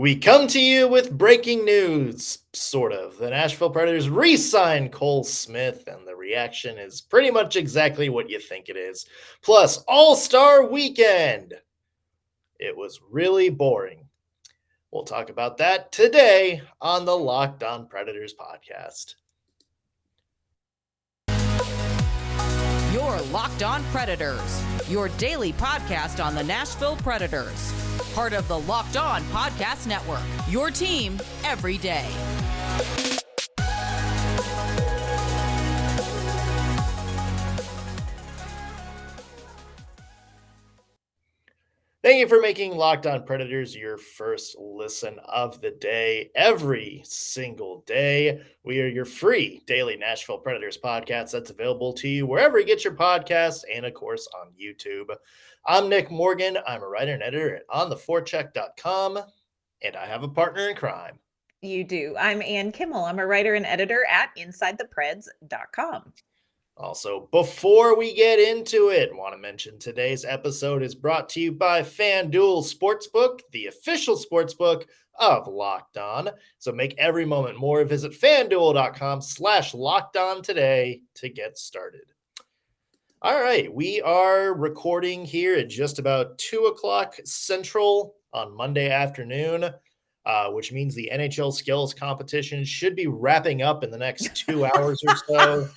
We come to you with breaking news, sort of. The Nashville Predators re-signed Cole Smith, and the reaction is pretty much exactly what you think it is. Plus, All-Star Weekend. It was really boring. We'll talk about that today on the Locked On Predators podcast. Your Locked On Predators, your daily podcast on the Nashville Predators. Part of the Locked On Podcast Network, your team every day. Thank you for making Locked On Predators your first listen of the day. Every single day, we are your free daily Nashville Predators podcast that's available to you wherever you get your podcasts and, of course, on YouTube. I'm Nick Morgan. I'm a writer and editor at ontheforecheck.com, and I have a partner in crime. You do. I'm Ann Kimmel. I'm a writer and editor at InsideThePreds.com. Also, before we get into it, I want to mention today's episode is brought to you by FanDuel Sportsbook, the official sportsbook of Locked On. So make every moment more. Visit FanDuel.com/LockedOn today to get started. All right, we are recording here at just about 2 o'clock Central on Monday afternoon, which means the NHL Skills Competition should be wrapping up in the next 2 hours or so.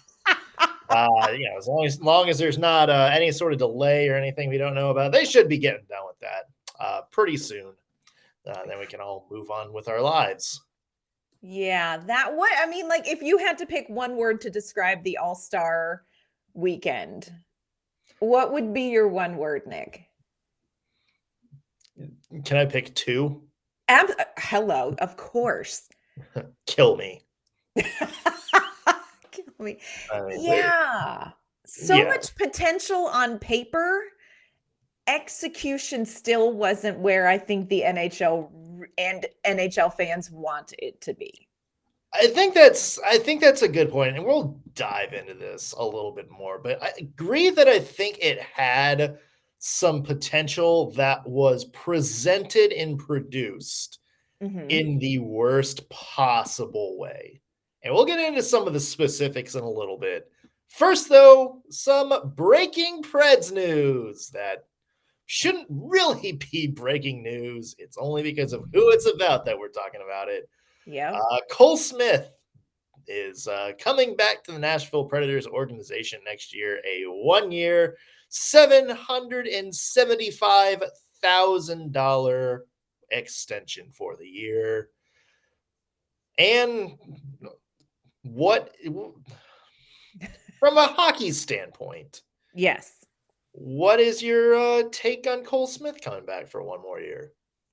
As long as there's not any sort of delay or anything we don't know about, they should be getting done with that pretty soon. Then we can all move on with our lives. Yeah, if you had to pick one word to describe the All-Star Weekend, what would be your one word, Nick? Can I pick two? Hello, of course. Kill me. Yeah. Much potential on paper. Execution still wasn't where I think the NHL and NHL fans want it to be. I think that's a good point, and we'll dive into this a little bit more. But I agree that I think it had some potential that was presented and produced in the worst possible way. And we'll get into some of the specifics in a little bit. First, though, some breaking Preds news that shouldn't really be breaking news. It's only because of who it's about that we're talking about it. Yeah. Cole Smith is coming back to the Nashville Predators organization next year, a 1-year, $775,000 extension for the year. And from a hockey standpoint, yes, what is your take on Cole Smith coming back for one more year?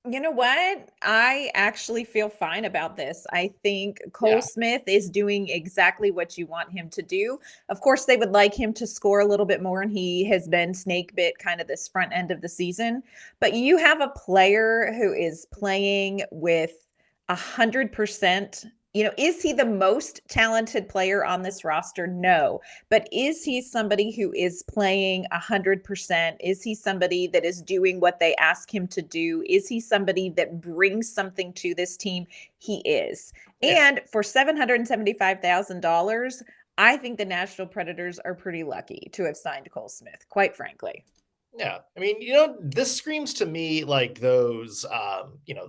You know what? I actually feel fine about this. I think Cole Smith is doing exactly what you want him to do. Of course, they would like him to score a little bit more, and he has been snake bit kind of this front end of the season. But you have a player who is playing with 100%. Is he the most talented player on this roster? No. But is he somebody who is playing 100%? Is he somebody that is doing what they ask him to do? Is he somebody that brings something to this team? He is. Yeah. And for $775,000, I think the Nashville Predators are pretty lucky to have signed Cole Smith, quite frankly. Yeah. I mean, this screams to me like those,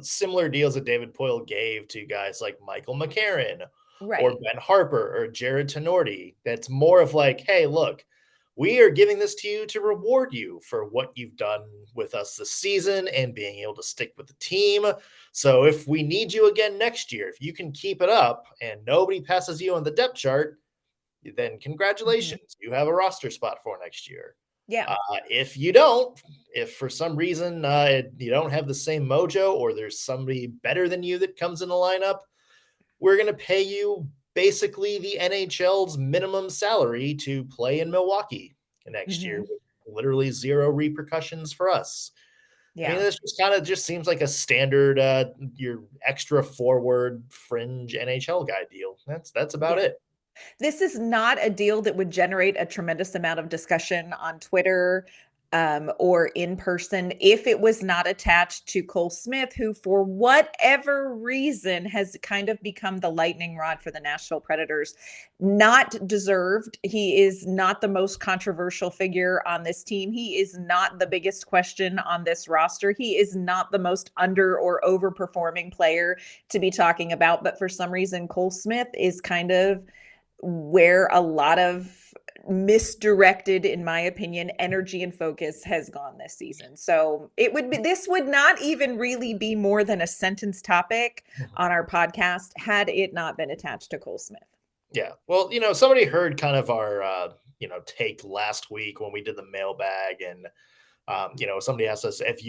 similar deals that David Poile gave to guys like Michael McCarron or Ben Harper or Jared Tenorti. That's more of like, hey, look, we are giving this to you to reward you for what you've done with us this season and being able to stick with the team. So if we need you again next year, if you can keep it up and nobody passes you on the depth chart, then congratulations. You have a roster spot for next year. Yeah. If you don't, if for some reason you don't have the same mojo or there's somebody better than you that comes in the lineup, we're going to pay you basically the NHL's minimum salary to play in Milwaukee next year with literally zero repercussions for us. Yeah. I mean, this just seems like a standard your extra forward fringe NHL guy deal. That's about it. This is not a deal that would generate a tremendous amount of discussion on Twitter. or in person if it was not attached to Cole Smith, who for whatever reason has kind of become the lightning rod for the Nashville Predators. Not deserved. He is not the most controversial figure on this team. He is not the biggest question on this roster. He is not the most under or overperforming player to be talking about. But for some reason, Cole Smith is kind of where a lot of misdirected, in my opinion, energy and focus has gone this season. So this would not even really be more than a sentence topic on our podcast had it not been attached to Cole Smith. Yeah. Well, somebody heard kind of our, take last week when we did the mailbag, and somebody asked us if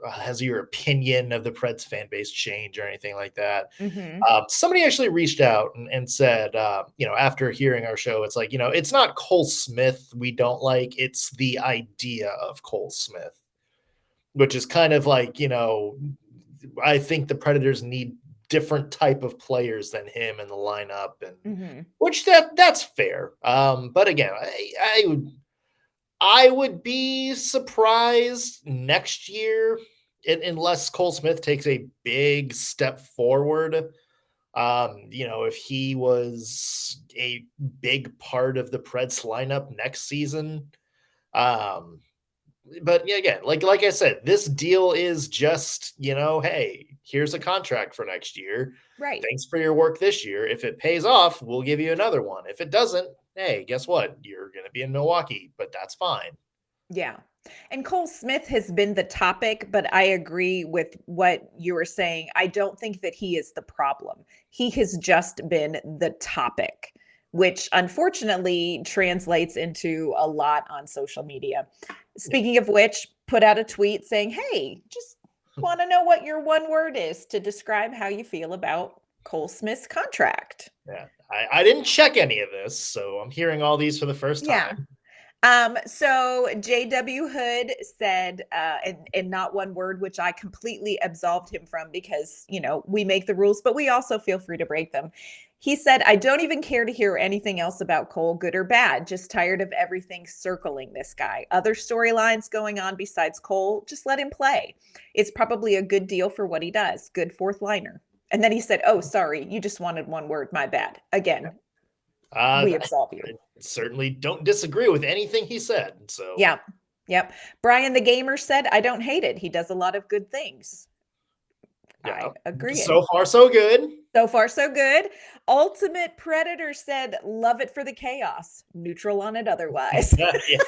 has your opinion of the Preds fan base changed or anything like that. Mm-hmm. Somebody actually reached out and said, after hearing our show, it's like, it's not Cole Smith we don't like, it's the idea of Cole Smith, which is kind of like, I think the Predators need different type of players than him in the lineup, and which that's fair. But again, I would be surprised next year, unless Cole Smith takes a big step forward. If he was a big part of the Preds lineup next season. But yeah, again, like I said, this deal is just, hey, here's a contract for next year. Right. Thanks for your work this year. If it pays off, we'll give you another one. If it doesn't, hey, guess what? You're going to be in Milwaukee, but that's fine. Yeah. And Cole Smith has been the topic, but I agree with what you were saying. I don't think that he is the problem. He has just been the topic, which unfortunately translates into a lot on social media. Speaking of which, put out a tweet saying, hey, just want to know what your one word is to describe how you feel about Cole Smith's contract. Yeah, I didn't check any of this, so I'm hearing all these for the first time. Yeah. So JW Hood said, and not one word, which I completely absolved him from because, we make the rules, but we also feel free to break them. He said, I don't even care to hear anything else about Cole, good or bad. Just tired of everything circling this guy. Other storylines going on besides Cole, just let him play. It's probably a good deal for what he does. Good fourth liner. And then he said, oh, sorry, you just wanted one word. My bad. Again, we absolve you. I certainly don't disagree with anything he said. So yeah. Yep. Brian the Gamer said, I don't hate it. He does a lot of good things. Yeah. I agree. So far, so good. So far, so good. Ultimate Predator said, love it for the chaos. Neutral on it otherwise.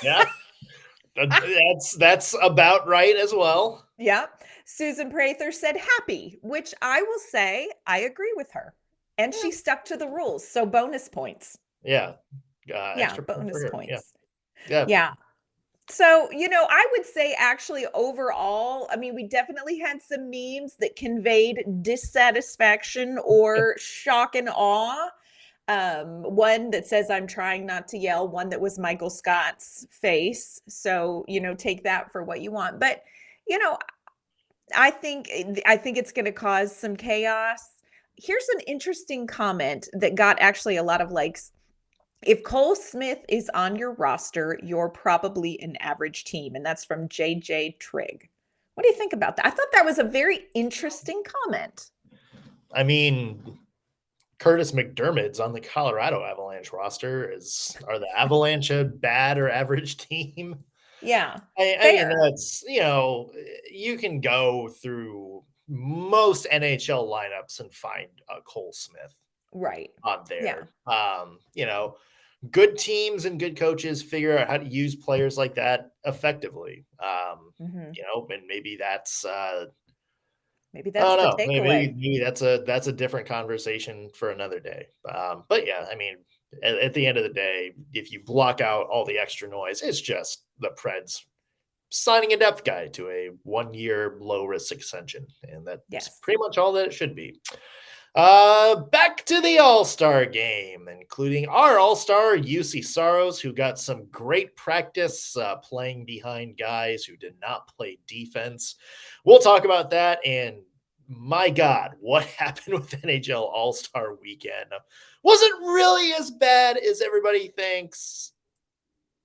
Yeah. That's about right as well. Yeah. Susan Prather said happy, which I will say I agree with her. And she stuck to the rules. So bonus points. Yeah. Extra bonus points. Yeah. So, I would say actually overall, we definitely had some memes that conveyed dissatisfaction or shock and awe. One that says, I'm trying not to yell, one that was Michael Scott's face. So, take that for what you want. But, I think it's going to cause some chaos. Here's an interesting comment that got actually a lot of likes. If Cole Smith is on your roster, you're probably an average team. And that's from JJ Trigg. What do you think about that? I thought that was a very interesting comment. Curtis McDermott's on the Colorado Avalanche roster. Are the Avalanche a bad or average team? Yeah. That's, you can go through most NHL lineups and find a Cole Smith right on there. Yeah. Good teams and good coaches figure out how to use players like that effectively. And maybe that's the takeaway. Maybe that's a different conversation for another day. But yeah, at the end of the day, if you block out all the extra noise, it's just the Preds signing a depth guy to a 1-year low risk extension. And that's pretty much all that it should be. Back to the All-Star Game, including our All-Star Juuse Saros, who got some great practice playing behind guys who did not play defense. We'll talk about that. And my God, what happened with NHL All-Star Weekend? Was it really as bad as everybody thinks?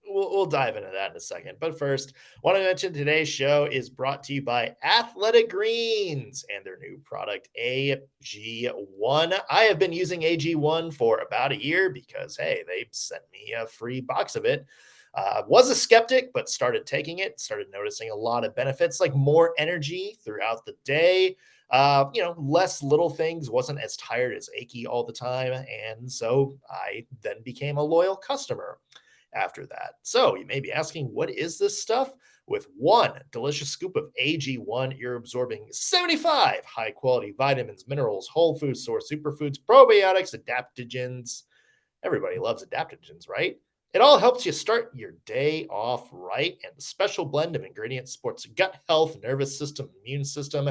we'll dive into that in a second. But first, I want to mention today's show is brought to you by Athletic Greens and their new product, AG1. I have been using AG1 for about a year because, hey, they sent me a free box of it. Was a skeptic, but started taking it, started noticing a lot of benefits, like more energy throughout the day. Less little things, wasn't as tired as achy all the time. And so I then became a loyal customer after that. So you may be asking, what is this stuff? With one delicious scoop of AG1, you're absorbing 75 high quality vitamins, minerals, whole food source, superfoods, probiotics, adaptogens. Everybody loves adaptogens, right? It all helps you start your day off right, and the special blend of ingredients supports gut health, nervous system, immune system,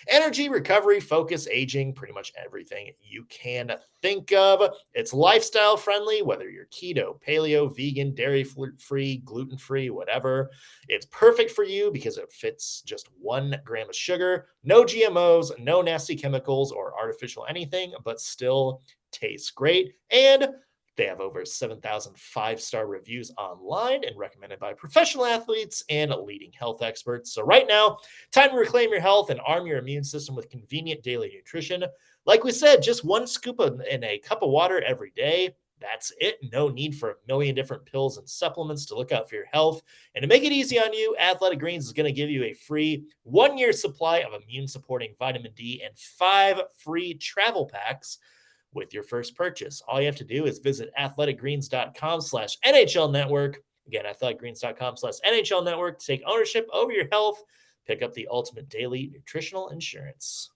energy, recovery, focus, aging, pretty much everything you can think of. It's lifestyle friendly, whether you're keto, paleo, vegan, dairy-free, gluten-free, whatever. It's perfect for you because it fits just 1 gram of sugar, no GMOs, no nasty chemicals or artificial anything, but still tastes great. And they have over 7,000 5-star reviews online and recommended by professional athletes and leading health experts. So right now, time to reclaim your health and arm your immune system with convenient daily nutrition. Like we said, just 1 scoop in a cup of water every day. That's it. No need for a million different pills and supplements to look out for your health. And to make it easy on you, Athletic Greens is going to give you a free 1-year supply of immune-supporting vitamin D and 5 free travel packs with your first purchase. All you have to do is visit athleticgreens.com/NHL network. Again, athleticgreens.com/NHL network to take ownership over your health. Pick up the ultimate daily nutritional insurance.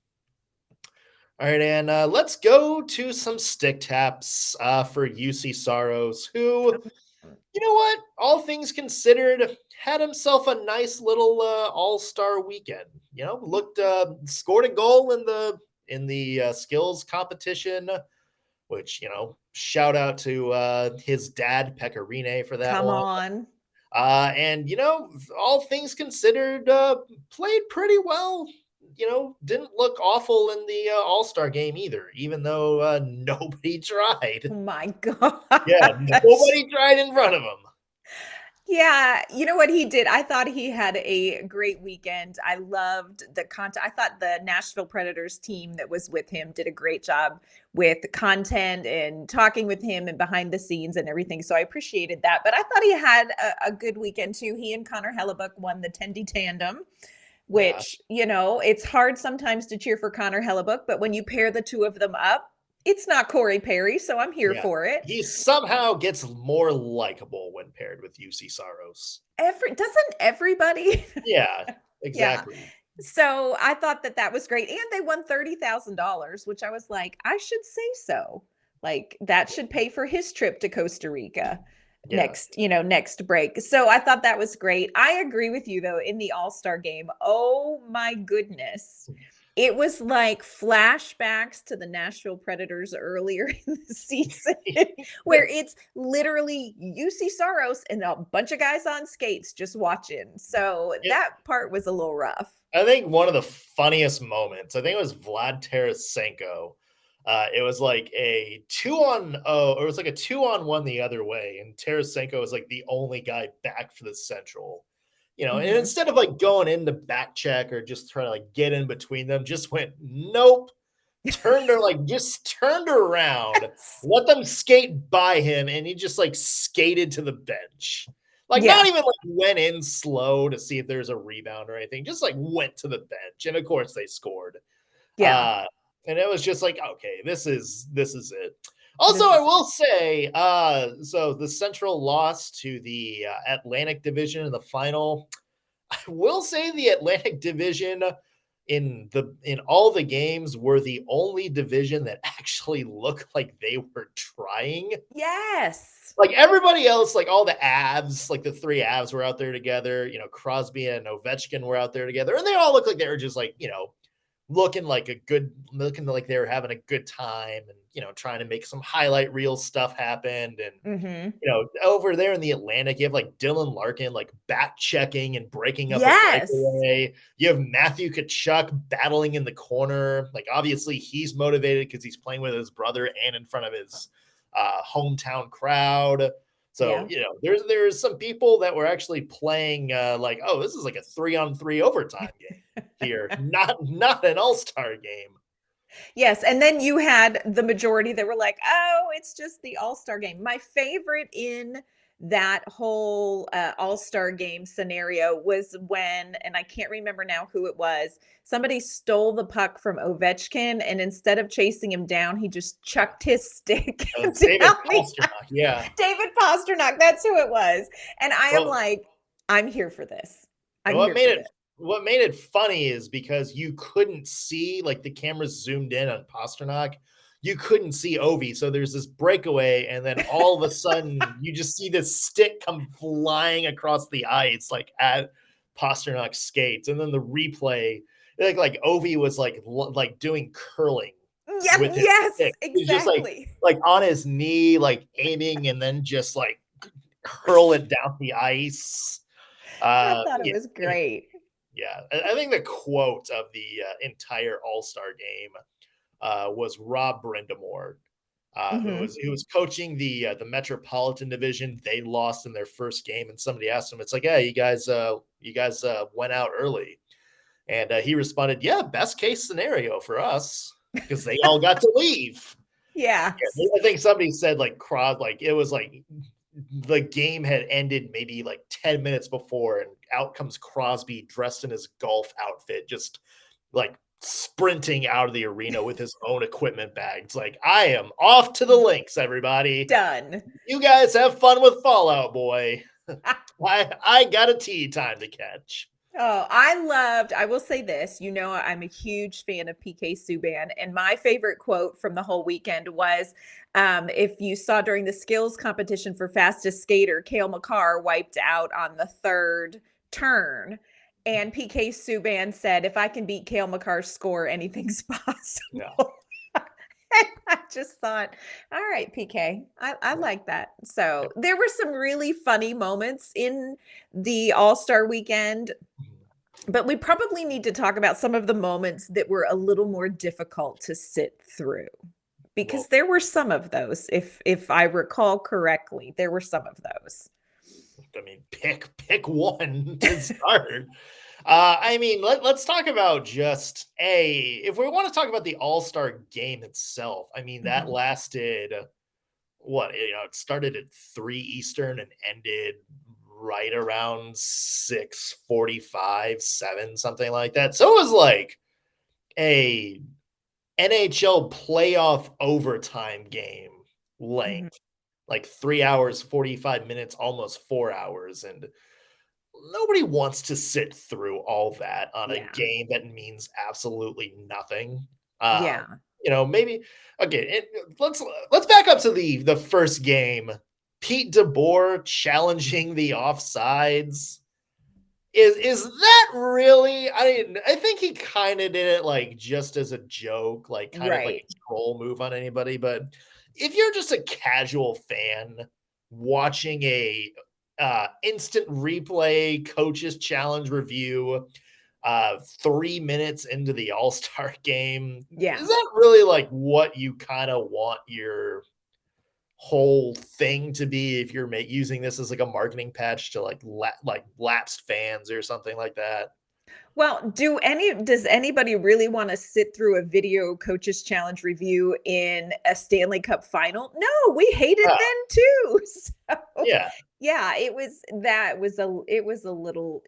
All right, and let's go to some stick taps for Juuse Saros, who, you know what, all things considered, had himself a nice little all-star weekend. Scored a goal in the skills competition, which, shout out to his dad, Pecorine, for that Come one. on. And, all things considered, played pretty well. Didn't look awful in the All-Star game either, even though nobody tried. Oh my God. Yeah, nobody tried in front of him. Yeah, you know what he did? I thought he had a great weekend. I loved the content. I thought the Nashville Predators team that was with him did a great job with content and talking with him and behind the scenes and everything. So I appreciated that. But I thought he had a good weekend too. He and Connor Hellebuck won the Tendy tandem, which, it's hard sometimes to cheer for Connor Hellebuck, but when you pair the two of them up, it's not Corey Perry, so I'm here for it. He somehow gets more likable when paired with Juuse Saros. Doesn't everybody? Yeah, exactly. Yeah. So I thought that was great. And they won $30,000, which I was like, I should say so. Like that should pay for his trip to Costa Rica next break. So I thought that was great. I agree with you though, in the All-Star game. Oh my goodness. It was like flashbacks to the Nashville Predators earlier in the season where it's literally Juuse Saros and a bunch of guys on skates just watching. So that part was a little rough. I think one of the funniest moments, I think it was Vlad Tarasenko. It was like a 2-on-0, or it was like a 2-on-1 the other way. And Tarasenko was like the only guy back for the Central. And instead of like going in the back check or just trying to like get in between them, just went, nope, turned around, let them skate by him. And he just like skated to the bench. Like not even like went in slow to see if there's a rebound or anything, just like went to the bench. And of course they scored. Yeah. And it was just like, okay, this is it. Also, I will say, so the Central lost to the Atlantic Division in the final. I will say the Atlantic Division in all the games were the only division that actually looked like they were trying. Yes. Like everybody else, like all the Avs, like the 3 Avs were out there together. Crosby and Ovechkin were out there together, and they all looked like they were just like, looking like they were having a good time and, trying to make some highlight reel stuff happen. And, over there in the Atlantic, you have like Dylan Larkin, like back checking and breaking up a breakaway. You have Matthew Tkachuk battling in the corner. Like, obviously he's motivated because he's playing with his brother and in front of his hometown crowd. So, there's some people that were actually playing like, oh, this is like a 3-on-3 overtime game here, not an all-star game. Yes, and then you had the majority that were like, "Oh, it's just the All-Star game." My favorite in that whole All-Star game scenario was when, and I can't remember now who it was, somebody stole the puck from Ovechkin, and instead of chasing him down, he just chucked his stick down. David Pastrnak, yeah. David Pastrnak, that's who it was. And I am like, I'm here for this. What made it funny is because you couldn't see, like, the cameras zoomed in on Pastrnak. You couldn't see Ovi, so there's this breakaway, and then all of a sudden, you just see this stick come flying across the ice, like, at Pasternak's skates, and then the replay, like Ovi was, like doing curling. Yes, stick. exactly. He's just, like, on his knee, like, aiming, and then just, like, hurl it down the ice. I thought it was great. Yeah, I think the quote of the entire All-Star game was Rob Brindamore, who was coaching the Metropolitan Division. They lost in their first game, and somebody asked him, "It's like, yeah, you guys went out early," and he responded, "Yeah, best case scenario for us because they all got to leave." Yeah, I think somebody said like it was like the game had ended maybe like 10 minutes before, and out comes Crosby dressed in his golf outfit, just like sprinting out of the arena with his own equipment bags. Like, I am off to the links, everybody. Done. You guys have fun with Fallout Boy. I got a tea time to catch. Oh, I will say this, I'm a huge fan of PK Subban, and my favorite quote from the whole weekend was, if you saw during the skills competition for fastest skater, Cale Makar wiped out on the third turn, and PK Subban said, "If I can beat Cale Makar's score, anything's possible." Yeah. I just thought, all right, PK, I like that. So there were some really funny moments in the All-Star weekend, but we probably need to talk about some of the moments that were a little more difficult to sit through, because there were some of those. If I recall correctly, there were some of those. I mean, pick one to start. I mean, let's talk about just if we want to talk about the All-Star game itself. I mean, that lasted it started at 3 Eastern and ended right around 6:45, 7, something like that. So it was like a NHL playoff overtime game length, like 3 hours, 45 minutes, almost 4 hours. And nobody wants to sit through all that on a game that means absolutely nothing. Maybe let's back up to the first game. Pete DeBoer challenging the offsides. Is that really? I think he kind of did it like just as a joke, like kind of like a troll move on anybody. But if you're just a casual fan watching a instant replay coaches challenge review 3 minutes into the All-Star game, is that really like what you kind of want your whole thing to be if you're using this as like a marketing patch to like lapsed fans or something like that? Well, does anybody really want to sit through a video coaches challenge review in a Stanley Cup final? No, we hated them too. So, yeah, it was a little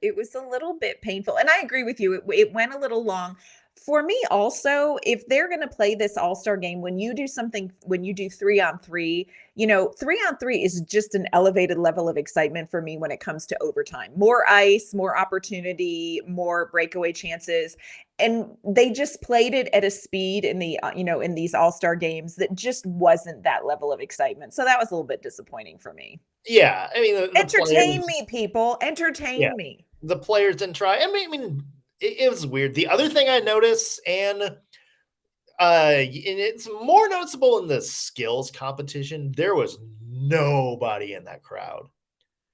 bit painful. And I agree with you. It went a little long. For me also, if they're going to play this All-Star game, when you do 3-on-3, 3-on-3 is just an elevated level of excitement for me when it comes to overtime. More ice, more opportunity, more breakaway chances. And they just played it at a speed in in these All-Star games that just wasn't that level of excitement. So that was a little bit disappointing for me. Yeah. I mean, entertain me, people. Entertain me. The players didn't try. I mean, it was weird. The other thing I noticed, and it's more noticeable in the skills competition, there was nobody in that crowd.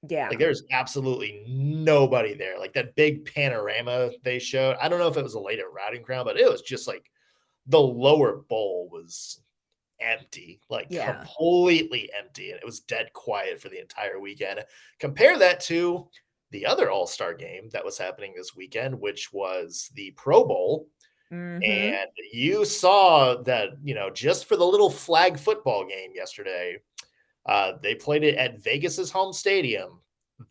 Yeah. Like there's absolutely nobody there. Like that big panorama they showed. I don't know if it was a later routing crowd, but it was just like the lower bowl was empty, like Yeah. completely empty. And it was dead quiet for the entire weekend. Compare that to the other All-Star game that was happening this weekend, which was the Pro Bowl. Mm-hmm. And you saw that, just for the little flag football game yesterday, they played it at Vegas's home stadium.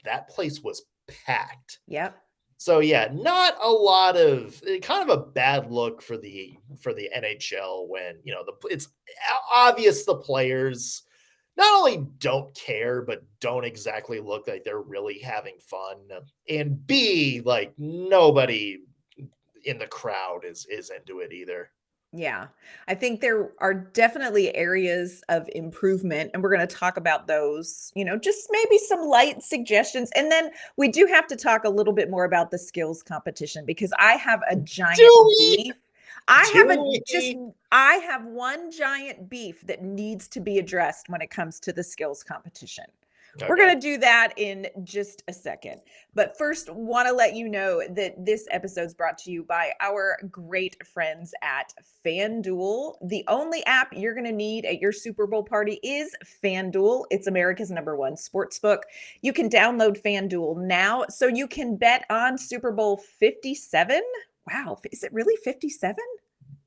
That place was packed. Yep. So yeah, not a lot of kind of a bad look for the NHL when, it's obvious the players not only don't care, but don't exactly look like they're really having fun. And B, like nobody in the crowd is into it either. Yeah, I think there are definitely areas of improvement, and we're going to talk about those, just maybe some light suggestions. And then we do have to talk a little bit more about the skills competition because I have a giant Do we? beef. I have Do a just, we? I have one giant beef that needs to be addressed when it comes to the skills competition. We're Okay. going to do that in just a second. But first, want to let you know that this episode is brought to you by our great friends at FanDuel. The only app you're going to need at your Super Bowl party is FanDuel. It's America's #1 sportsbook. You can download FanDuel now so you can bet on Super Bowl 57. Wow, is it really 57?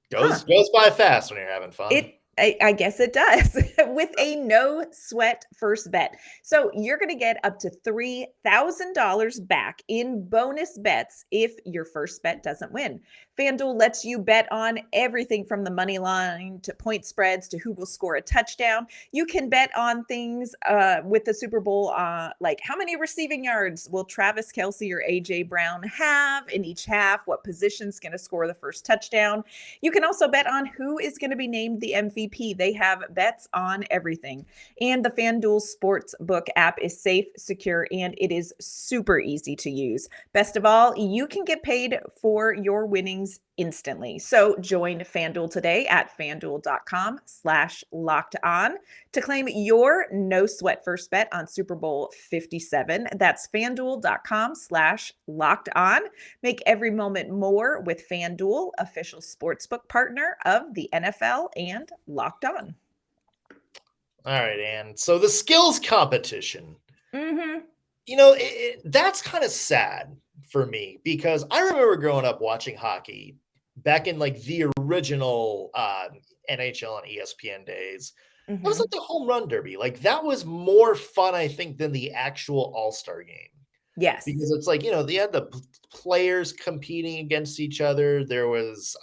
Goes by fast when you're having fun. I guess it does with a no sweat first bet. So you're going to get up to $3,000 back in bonus bets if your first bet doesn't win. FanDuel lets you bet on everything from the money line to point spreads to who will score a touchdown. You can bet on things with the Super Bowl, like how many receiving yards will Travis Kelce or AJ Brown have in each half? What position's going to score the first touchdown? You can also bet on who is going to be named the MVP. They have bets on everything. And the FanDuel Sportsbook app is safe, secure, and it is super easy to use. Best of all, you can get paid for your winnings instantly. So join FanDuel today at FanDuel.com/locked-on to claim your no sweat first bet on Super Bowl 57. That's FanDuel.com/locked-on. Make every moment more with FanDuel, official sportsbook partner of the NFL and Locked On. All right, Ann. So the skills competition, Mm-hmm. that's kind of sad for me because I remember growing up watching hockey back in like the original NHL and ESPN days. It was Mm-hmm. like the home run derby. Like that was more fun, I think, than the actual All-Star game. Yes. Because it's like, they had the players competing against each other. There was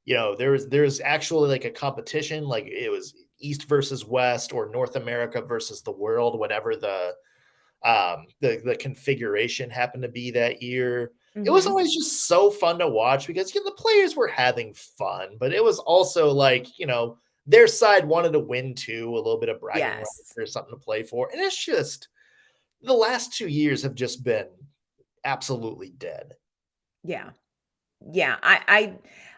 there's actually like a competition, like it was East versus West or North America versus the world, whatever the configuration happened to be that year. It was Mm-hmm. always just so fun to watch because the players were having fun, but it was also like, their side wanted to win too, a little bit of bragging rights Yes. or something to play for. And it's just the last 2 years have just been absolutely dead. Yeah. Yeah.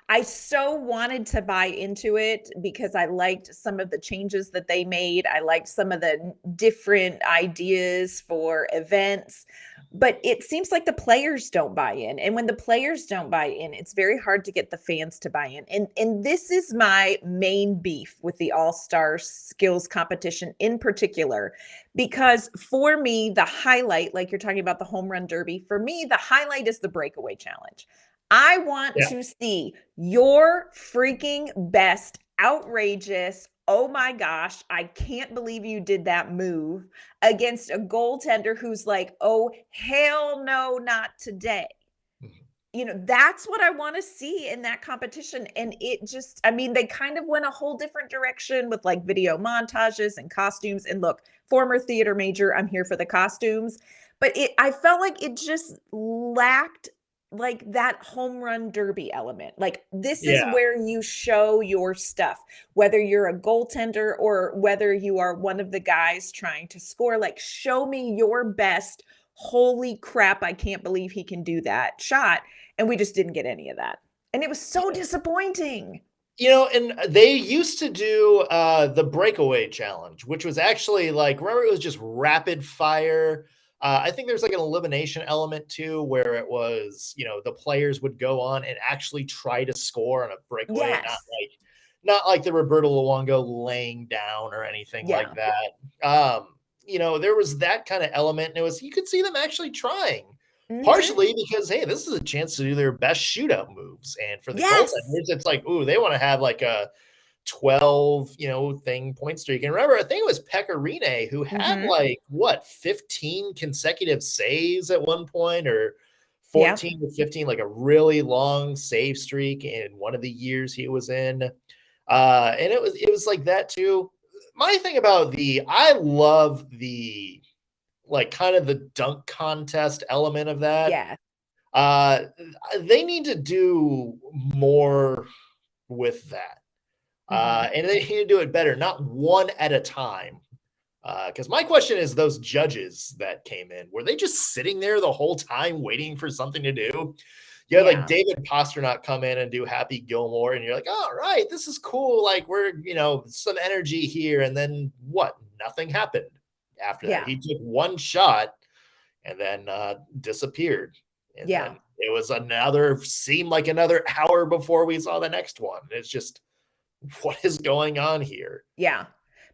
I so wanted to buy into it because I liked some of the changes that they made. I liked some of the different ideas for events, but it seems like the players don't buy in. And when the players don't buy in, it's very hard to get the fans to buy in. And this is my main beef with the All-Star Skills Competition in particular, because for me, the highlight, like you're talking about the home run derby, for me, the highlight is the breakaway challenge. I want to see your freaking best, outrageous, oh my gosh, I can't believe you did that move against a goaltender who's like, oh, hell no, not today. That's what I want to see in that competition. And it just, they kind of went a whole different direction with like video montages and costumes. And look, former theater major, I'm here for the costumes. But I felt like it just lacked like that home run derby element. Like this is where you show your stuff, whether you're a goaltender or whether you are one of the guys trying to score, like show me your best. Holy crap, I can't believe he can do that shot. And we just didn't get any of that. And it was so disappointing. And they used to do the breakaway challenge, which was actually like, remember, it was just rapid fire. I think there's like an elimination element too, where it was, the players would go on and actually try to score on a breakaway, Yes. not like the Roberto Luongo laying down or anything like that. There was that kind of element, and you could see them actually trying. Partially because, hey, this is a chance to do their best shootout moves. And for the goaltenders, it's like, ooh, they want to have like a 12, thing point streak. And remember, I think it was Pecorine who had 15 consecutive saves at one point, or 14 to 15, like a really long save streak in one of the years he was in. And it was like that too. My thing about I love the like kind of the dunk contest element of that. Yeah. They need to do more with that. And they need to do it better, not one at a time. Because my question is, those judges that came in, were they just sitting there the whole time waiting for something to do? You had like David Pastrnak come in and do Happy Gilmore, and you're like, all right, this is cool. Like we're, some energy here. And then what? Nothing happened after that. He took one shot and then disappeared. And then it was seemed like another hour before we saw the next one. It's just, what is going on here? Yeah.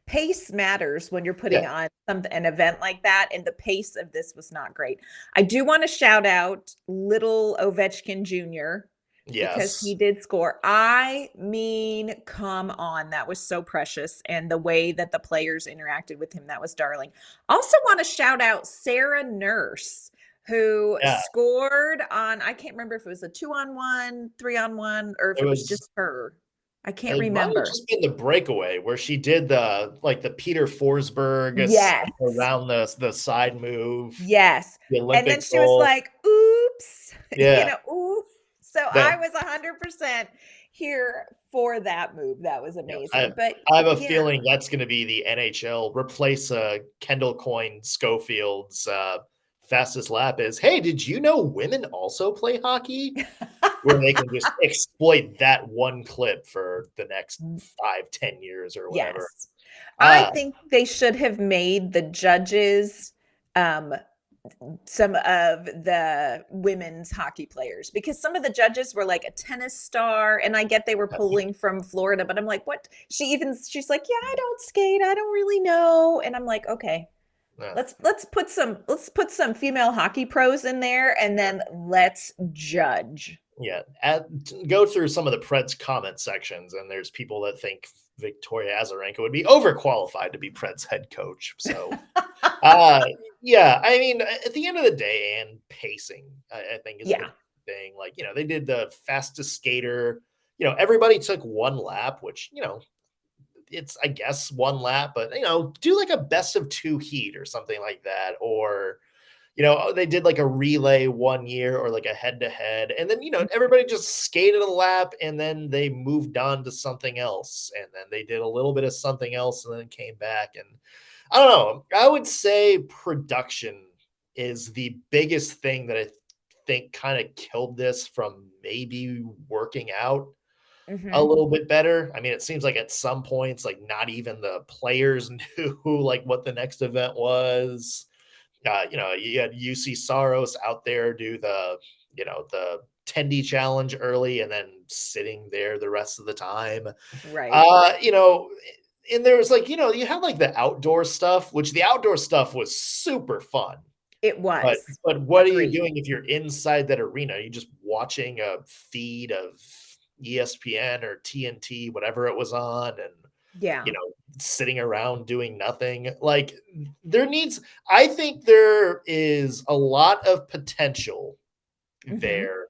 Pace matters when you're putting on an event like that, and the pace of this was not great. I do want to shout out little Ovechkin Jr. because he did score. I mean, come on, that was so precious, and the way that the players interacted with him, that was darling. Also want to shout out Sarah Nurse, who scored on, I can't remember if it was a 2-on-1, 3-on-1, or if it was just her. I can't remember. Might have just been the breakaway where she did the Peter Forsberg around the side move. Yes. The Olympic and then she was like, oops. Yeah. Ooh. So I was 100% here for that move. That was amazing. But I have a feeling that's going to be the NHL replace Kendall Coyne Schofield's fastest lap is, hey, did you know women also play hockey? Where they can just exploit that one clip for the next 5-10 years or whatever. Yes. I think they should have made the judges some of the women's hockey players, because some of the judges were like a tennis star, and I get they were pulling from Florida, but I'm like, what? She's like, yeah, I don't skate. I don't really know. And I'm like, okay. Let's put some female hockey pros in there, and then let's judge. Yeah, go through some of the Preds comment sections, and there's people that think Victoria Azarenka would be overqualified to be Preds head coach. So, I mean, at the end of the day, and pacing, I think is the thing. Like, they did the fastest skater. Everybody took one lap, which it's, I guess, one lap, but do like a best of 2 heat or something like that, or they did like a relay one year, or like a head-to-head, and then everybody just skated a lap, and then they moved on to something else, and then they did a little bit of something else, and then came back. And I don't know, I would say production is the biggest thing that I think kind of killed this from maybe working out a little bit better. I mean, it seems like at some points, like not even the players knew like what the next event was. You had Juuse Saros out there do the Tendy challenge early, and then sitting there the rest of the time. Right. And there was like, you had like the outdoor stuff, which the outdoor stuff was super fun. It was. But what are you doing if you're inside that arena? You're just watching a feed of ESPN or TNT, whatever it was on, and sitting around doing nothing. Like, I think there is a lot of potential there.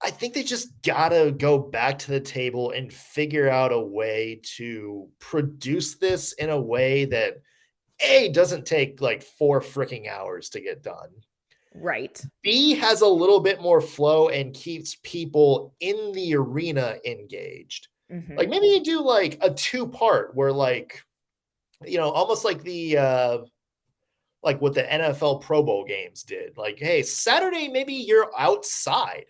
I think they just gotta go back to the table and figure out a way to produce this in a way that doesn't take like 4 freaking hours to get done. Right. B has a little bit more flow and keeps people in the arena engaged. Like maybe you do like a 2-part where like, almost like the like what the NFL Pro Bowl games did. Like, hey, Saturday, maybe you're outside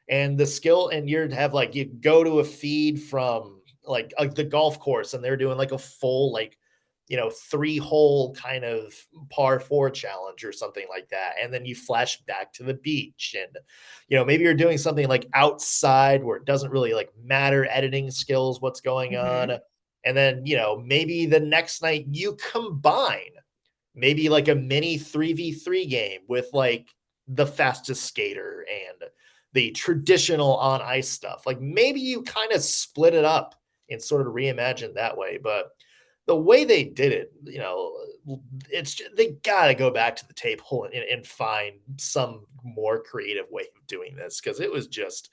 and you have like, you go to a feed from like the golf course, and they're doing like a full like 3-hole kind of par 4 challenge or something like that. And then you flash back to the beach and, maybe you're doing something like outside where it doesn't really like matter editing skills, what's going on. And then, maybe the next night you combine maybe like a mini 3v3 game with like the fastest skater and the traditional on ice stuff. Like maybe you kind of split it up and sort of reimagine that way. But the way they did it, they got to go back to the table and find some more creative way of doing this, because it was just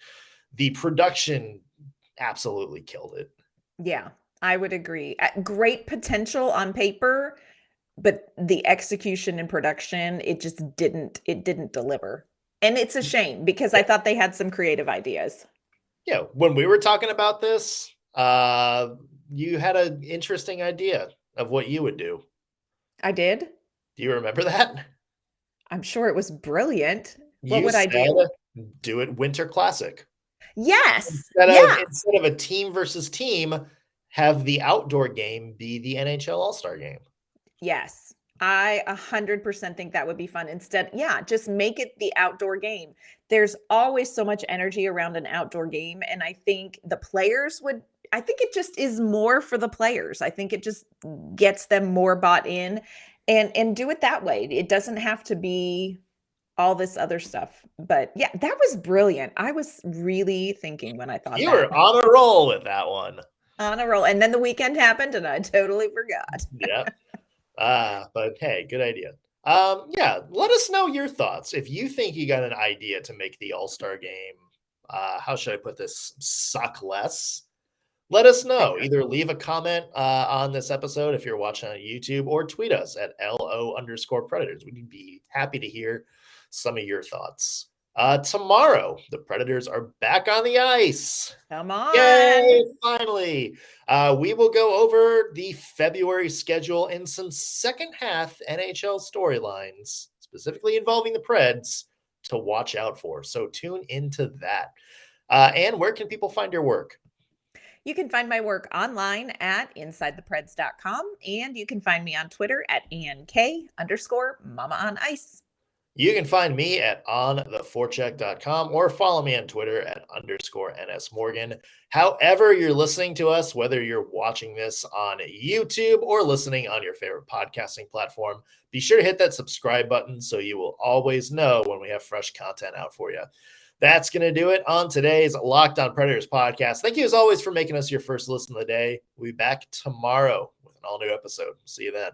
the production absolutely killed it. Yeah, I would agree. Great potential on paper, but the execution and production, it didn't deliver. And it's a shame because I thought they had some creative ideas. Yeah, when we were talking about this, you had an interesting idea of what you would do. I did? Do you remember that? I'm sure it was brilliant. What would I do? Do it Winter Classic. Yes. Instead of a team versus team, have the outdoor game be the NHL All-Star Game. Yes. I 100% think that would be fun. Instead, just make it the outdoor game. There's always so much energy around an outdoor game. And I think I think it just is more for the players. I think it just gets them more bought in and do it that way. It doesn't have to be all this other stuff. But yeah, that was brilliant. I was really thinking when I thought you were on a roll with that one. On a roll. And then the weekend happened and I totally forgot. Yeah. But hey, good idea. Let us know your thoughts. If you think you got an idea to make the All-Star Game, how should I put this, suck less? Let us know. Either leave a comment on this episode if you're watching on YouTube, or tweet us at LO_Predators. We'd be happy to hear some of your thoughts. Tomorrow, the Predators are back on the ice. Come on. Yay, finally. We will go over the February schedule and some second half NHL storylines, specifically involving the Preds, to watch out for. So tune into that. And where can people find your work? You can find my work online at InsideThePreds.com, and you can find me on Twitter at AnnK_Mama on Ice. You can find me at ontheforecheck.com or follow me on Twitter at _NSMorgan. However you're listening to us, whether you're watching this on YouTube or listening on your favorite podcasting platform, be sure to hit that subscribe button so you will always know when we have fresh content out for you. That's going to do it on today's Locked On Predators podcast. Thank you as always for making us your first listen of the day. We'll be back tomorrow with an all-new episode. See you then.